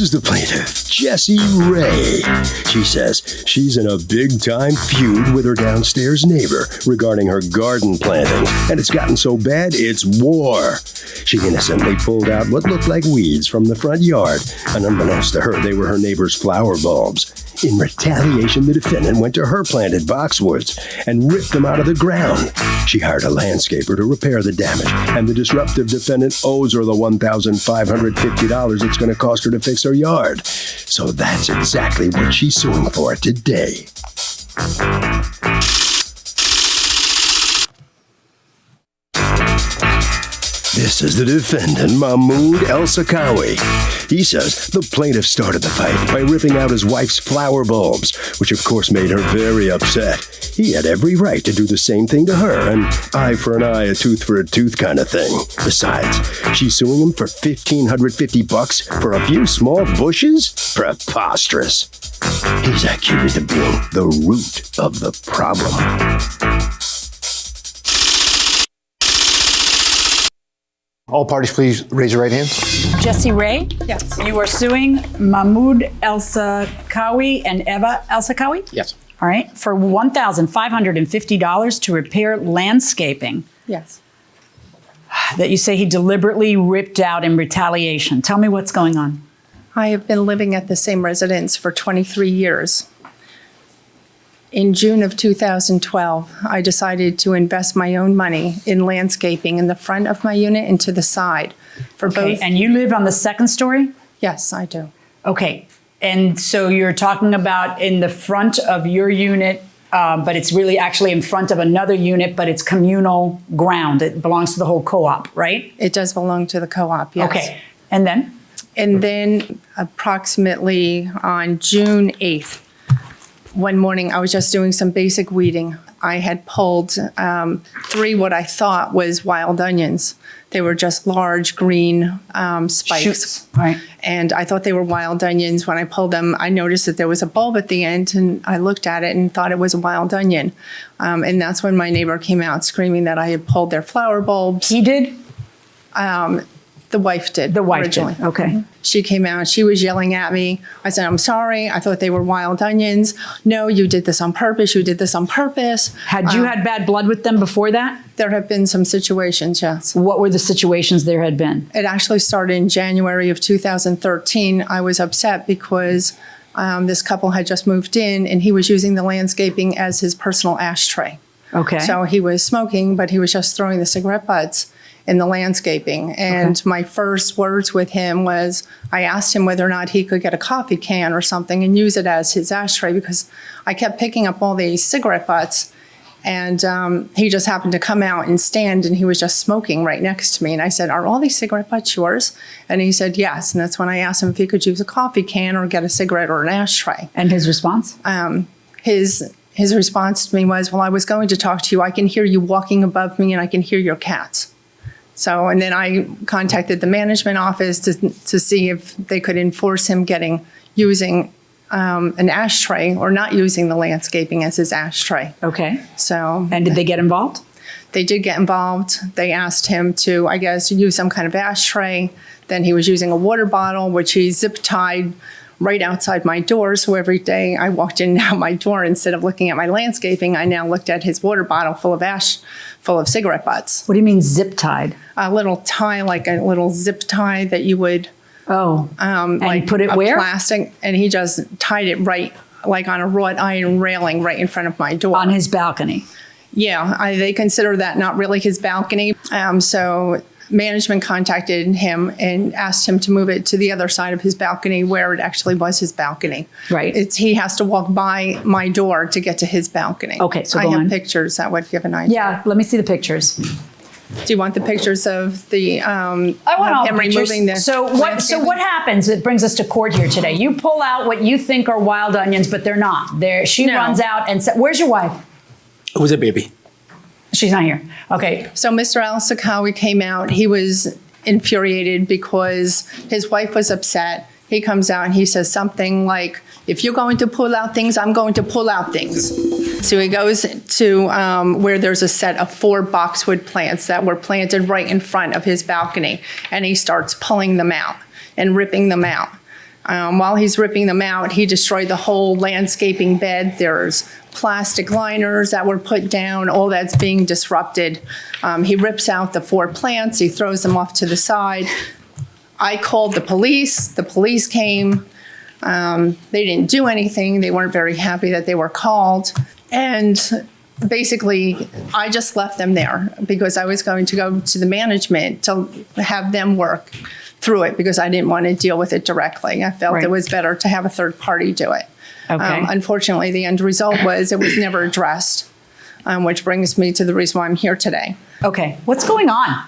This is the plaintiff, Jessie Ray. She says she's in a big-time feud with her downstairs neighbor regarding her garden planting, and it's gotten so bad it's war. She innocently pulled out what looked like weeds from the front yard, and unbeknownst to her, they were her neighbor's flower bulbs. In retaliation, the defendant went to her planted boxwoods and ripped them out of the ground. She hired a landscaper to repair the damage, and the disruptive defendant owes her the $1,550 it's going to cost her to fix her yard. So that's exactly what she's suing for today. This is the defendant, Mahmoud El-Sakawi. He says the plaintiff started the fight by ripping out his wife's flower bulbs, which of course made her very upset. He had every right to do the same thing to her, an eye for an eye, a tooth for a tooth kind of thing. Besides, she's suing him for $1,550 for a few small bushes? Preposterous. He's accused of being the root of the problem. All parties, please raise your right hand. Jessie Ray? Yes. You are suing Mahmoud El-Sakawi and Eva El-Sakawi? Yes. All right, for $1,550 to repair landscaping Yes. that you say he deliberately ripped out in retaliation. Tell me what's going on. I have been living at the same residence for 23 years. In June of 2012, I decided to invest my own money in landscaping in the front of my unit and to the side for Okay, both. and you live on the second story? Yes, I do. Okay, and so you're talking about in the front of your unit, but it's really actually in front of another unit, but it's communal ground. It belongs to the whole co-op, right? It does belong to the co-op, yes. Okay, and then? And then approximately on June 8th, one morning, I was just doing some basic weeding. I had pulled 3 what I thought was wild onions. They were just large green spikes. Shoots, right. And I thought they were wild onions. When I pulled them, I noticed that there was a bulb at the end, and I looked at it and thought it was a wild onion. And that's when my neighbor came out screaming that I had pulled their flower bulbs. He did? The wife did. The wife originally. did, okay. She came out, she was yelling at me. I said, I'm sorry, I thought they were wild onions. No, you did this on purpose, you did this on purpose. Had you had bad blood with them before that? There have been some situations, yes. What were the situations there had been? It actually started in January of 2013. I was upset because this couple had just moved in and he was using the landscaping as his personal ashtray. Okay. So he was smoking, but he was just throwing the cigarette butts in the landscaping. And my first words with him was, I asked him whether or not he could get a coffee can or something and use it as his ashtray because I kept picking up all these cigarette butts. And he just happened to come out and stand and he was just smoking right next to me. And I said, are all these cigarette butts yours? And he said, yes. And that's when I asked him if he could use a coffee can or get a cigarette or an ashtray. And his response? His response to me was, well, I was going to talk to you. I can hear you walking above me and I can hear your cats. So, and then I contacted the management office to see if they could enforce him using an ashtray or not using the landscaping as his ashtray. Okay. So. And did they get involved? They did get involved. They asked him to, I guess, use some kind of ashtray. Then he was using a water bottle, which he zip tied right outside my door. So every day I walked in and out my door, instead of looking at my landscaping, I now looked at his water bottle full of cigarette butts. What do you mean zip tied? A little tie, like a little zip tie that you would. And like put it where? Plastic, and he just tied it right, like on a wrought iron railing right in front of my door. On his balcony? Yeah, they consider that not really his balcony. So management contacted him and asked him to move it to the other side of his balcony where it actually was his balcony. Right. He has to walk by my door to get to his balcony. Okay, so I go have on. pictures that would give an idea. Yeah, let me see the pictures. Do you want the pictures of the I want all the him pictures. removing the So landscaping? what happens? It brings us to court here today. You pull out what you think are wild onions, but they're not. She No. runs out and says, "Where's your wife?" Who's it, baby? She's not here. Okay. So Mr. El-Sakawi came out. He was infuriated because his wife was upset. He comes out and he says something like, if you're going to pull out things, I'm going to pull out things. So he goes to where there's a set of 4 boxwood plants that were planted right in front of his balcony. And he starts pulling them out and ripping them out. While he's ripping them out, he destroyed the whole landscaping bed. There's plastic liners that were put down, all that's being disrupted. He rips out the 4 plants, he throws them off to the side. I called the police. The police came. They didn't do anything. They weren't very happy that they were called. And basically, I just left them there because I was going to go to the management to have them work through it because I didn't want to deal with it directly. I felt it was better to have a third party do it. Okay. Unfortunately, the end result was it was never addressed, which brings me to the reason why I'm here today. Okay. What's going on?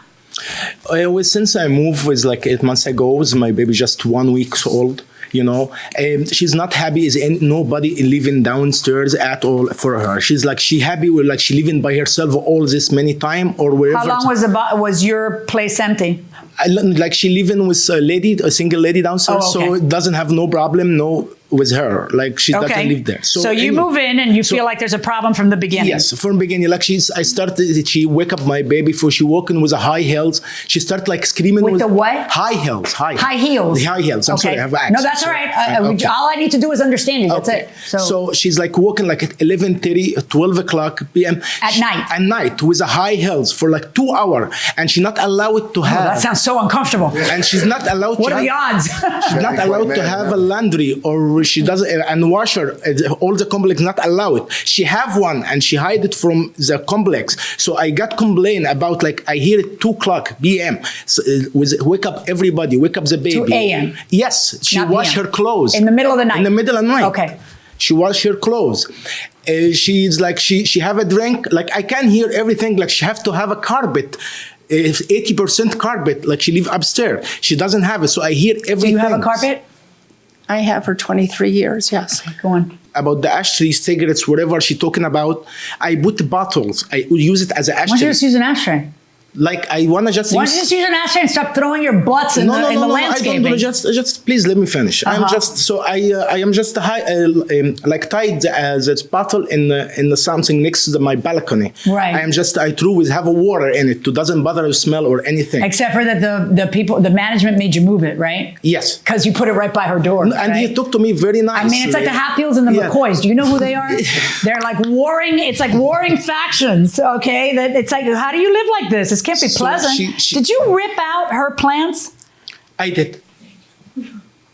Since I moved was like 8 months ago, my baby just 1 week old. And she's not happy. Is nobody living downstairs at all for her. She's like she happy with like she living by herself all this many time or wherever. How long was your place empty? Like she living with a single lady downstairs, so it doesn't have no problem with her. Like she doesn't live there. So you move in and you feel like there's a problem from the beginning. Yes, from the beginning. Like she wake up my baby before she walking with a high heels. She start like screaming with the what? High heels. High heels. High heels. I'm sorry, I have accent. No, that's all right. All I need to do is understand you. That's it. So she's like walking like at 11:30, 12 o'clock p.m. At night. At night with a high heels for like 2 hours, and she's not allowed to have. That sounds so uncomfortable. And she's not allowed. What are the odds? She's not allowed to have a laundry or she doesn't and washer. All the complex not allowed. She have one and she hide it from the complex. So I got complaint about like I hear it 2 o'clock p.m. So, wake up everybody, wake up the baby. 2 a.m. Yes, she wash her clothes in the middle of the night. In the middle of the night. Okay. She wash her clothes. She's like she have a drink. Like I can hear everything. Like she have to have a carpet. 80% carpet, like she live upstairs. She doesn't have it, so I hear everything. Do you have a carpet? I have for 23 years, yes. Go on. About the ashtray, cigarettes, whatever she talking about, I put the bottles. I use it as an ashtray. Why don't you just use an ashtray? Like I wanna just. Why don't you just use an ashtray and stop throwing your butts in the landscaping? I don't. Just please let me finish. I'm just so I am just like tied the bottle in the something next to my balcony. Right. I threw with have a water in it to doesn't bother the smell or anything. Except for that the management made you move it, right? Yes. Because you put it right by her door. And he talked to me very nice. I mean, it's like the Hatfields and the McCoys. Do you know who they are? They're like warring. It's like warring factions. Okay. That it's like, how do you live like this? This can't be pleasant. Did you rip out her plants? I did.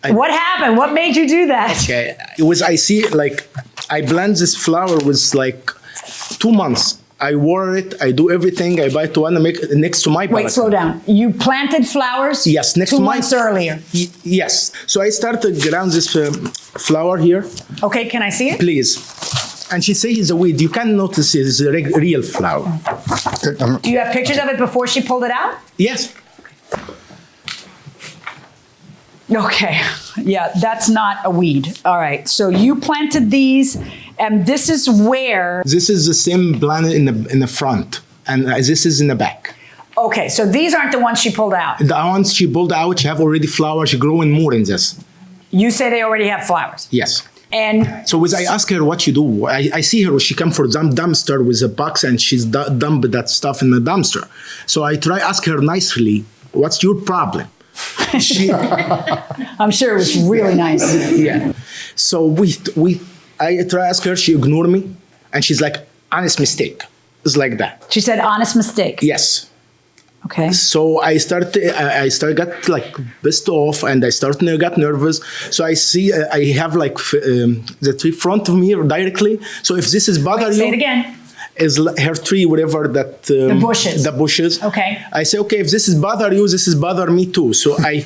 What happened? What made you do that? Okay, it was I see like I blend this flower was like 2 months. I wore it. I do everything. I buy it to one to make it next to my. Wait, slow down. You planted flowers. Yes, next 2 to my. 2 months earlier. Yes. So I started ground this flower here. Okay, can I see it? Please. And she says it's a weed. You can notice it's a real flower. Do you have pictures of it before she pulled it out? Yes. Okay. Yeah, that's not a weed. All right. So you planted these, and this is where. This is the same plant in the front, and this is in the back. Okay, so these aren't the ones she pulled out. The ones she pulled out, she have already flowers. She growing more in this. You say they already have flowers. Yes. And so I ask her what you do. I see her, she come for dumpster with a box and she's dump that stuff in the dumpster. So I try ask her nicely, what's your problem? I'm sure it was really nice. Yeah. So I try ask her, she ignore me, and she's like, honest mistake. It's like that. She said honest mistake. Yes. Okay. So I got like pissed off and I got nervous. So I see I have like the tree front of me directly. So if this is bother you, say it again. Is her tree, whatever that the bushes. The bushes. Okay. I say, okay, if this is bother you, this is bother me too. So I.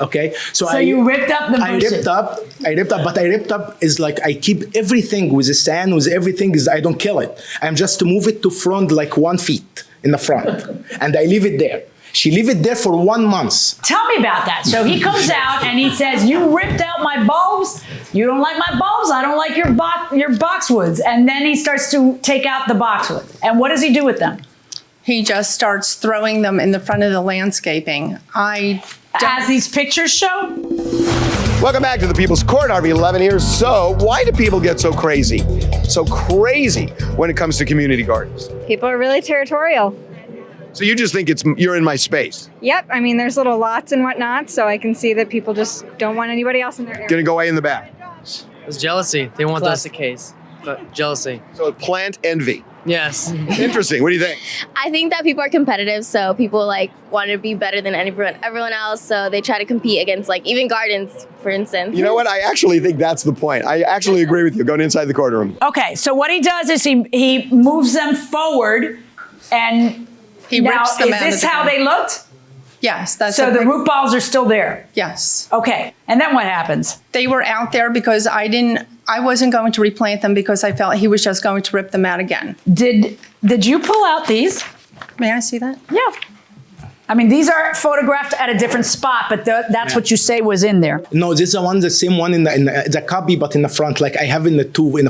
Okay, so you ripped up the bushes. I ripped up is like I keep everything with the stand, with everything is I don't kill it. I'm just to move it to front like 1 feet in the front, and I leave it there. She leave it there for 1 month. Tell me about that. So he comes out and he says, "You ripped out my bulbs. You don't like my bulbs. I don't like your boxwoods." And then he starts to take out the boxwood. And what does he do with them? He just starts throwing them in the front of the landscaping. As these pictures show? Welcome back to the People's Court. RV11 here. So, why do people get so crazy? So crazy when it comes to community gardens? People are really territorial. So you just think you're in my space. Yep, I mean, there's little lots and whatnot, so I can see that people just don't want anybody else in their area. Gonna go away in the back. It's jealousy. They want Classic case. But jealousy. So plant envy. Yes. Interesting. What do you think? I think that people are competitive, so people like want to be better than everyone else, so they try to compete against like even gardens, for instance. You know what? I actually think that's the point. I actually agree with you. Going inside the courtroom. Okay, so what he does is he moves them forward, and He now rips them is out of this the how ground. they looked? Yes, that's So what the they- root balls are still there. Yes. Okay, and then what happens? They were out there because I wasn't going to replant them because I felt he was just going to rip them out again. Did you pull out these? May I see that? Yeah. I mean, these are photographed at a different spot, but that's what you say was in there. No, this is the same one in the copy, but in the front. Like I have in the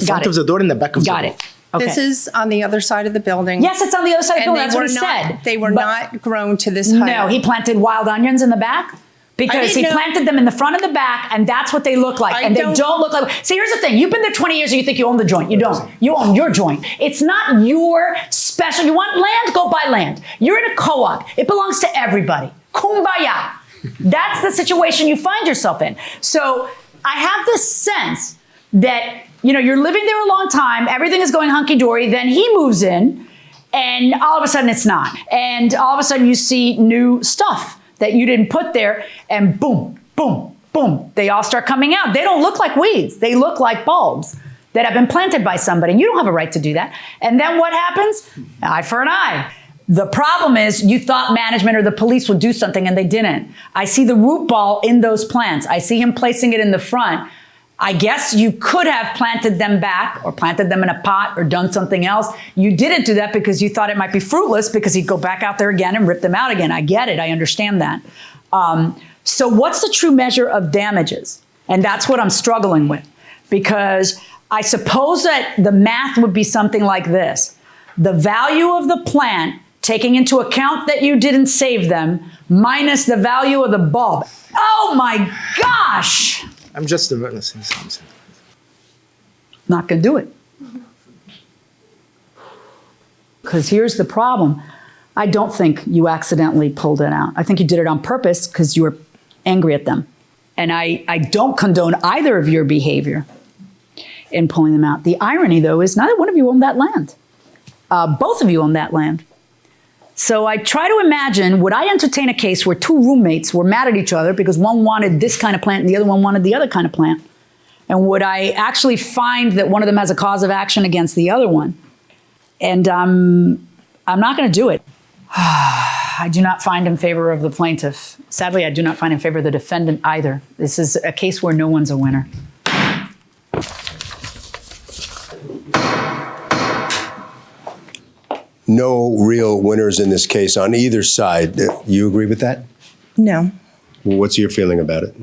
front it. of the door, in the back of the door. Got it. Okay. This is on the other side of the building. Yes, it's on the other side of the And building. That's what he said. They were But- not grown to this height. No, he planted wild onions in the back because he didn't know- planted them in the front and the back, and that's what they look like. I And they don't- don't look like. See, here's the thing: you've been there 20 years, and you think you own the joint. You don't. You own your joint. It's not your special. You want land? Go buy land. You're in a co-op. It belongs to everybody. Kumbaya. That's the situation you find yourself in. So I have this sense that you're living there a long time. Everything is going hunky dory. Then he moves in. And all of a sudden it's not. And all of a sudden you see new stuff that you didn't put there, and boom, boom, boom, they all start coming out. They don't look like weeds. They look like bulbs that have been planted by somebody. And you don't have a right to do that. And then what happens? Eye for an eye. The problem is you thought management or the police would do something and they didn't. I see the root ball in those plants. I see him placing it in the front. I guess you could have planted them back or planted them in a pot or done something else. You didn't do that because you thought it might be fruitless because he'd go back out there again and rip them out again. I get it. I understand that. So what's the true measure of damages? And that's what I'm struggling with, because I suppose that the math would be something like this. The value of the plant, taking into account that you didn't save them, minus the value of the bulb. Oh my gosh! I'm just witnessing something. Not going to do it. Because here's the problem. I don't think you accidentally pulled it out. I think you did it on purpose because you were angry at them. And I don't condone either of your behavior in pulling them out. The irony, though, is neither one of you owned that land. Both of you own that land. So I try to imagine, would I entertain a case where two roommates were mad at each other because one wanted this kind of plant and the other one wanted the other kind of plant? And would I actually find that one of them has a cause of action against the other one? And I'm not going to do it. I do not find in favor of the plaintiff. Sadly, I do not find in favor of the defendant either. This is a case where no one's a winner. No real winners in this case on either side. You agree with that? No. What's your feeling about it?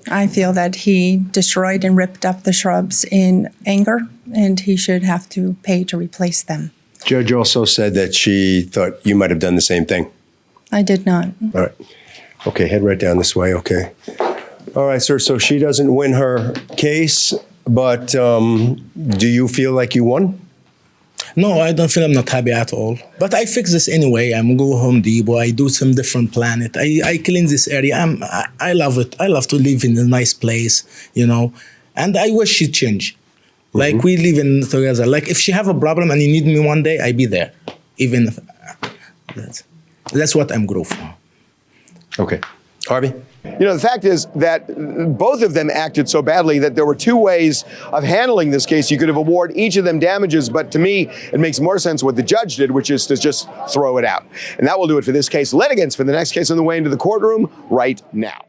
I feel that he destroyed and ripped up the shrubs in anger, and he should have to pay to replace them. Judge also said that she thought you might have done the same thing. I did not. All right. Okay, head right down this way, okay. All right, sir, so she doesn't win her case, but do you feel like you won? No, I don't feel I'm not happy at all. But I fix this anyway. I'm go Home Depot. I do some different planet. I clean this area. I love it. I love to live in a nice place, And I wish she'd change. Like we live in together. Like if she have a problem and you need me one day, I be there. Even if that's what I'm grateful for. Okay. Harvey? The fact is that both of them acted so badly that there were two ways of handling this case. You could have awarded each of them damages, but to me, it makes more sense what the judge did, which is to just throw it out. And that will do it for this case. Litigants for the next case on the way into the courtroom right now.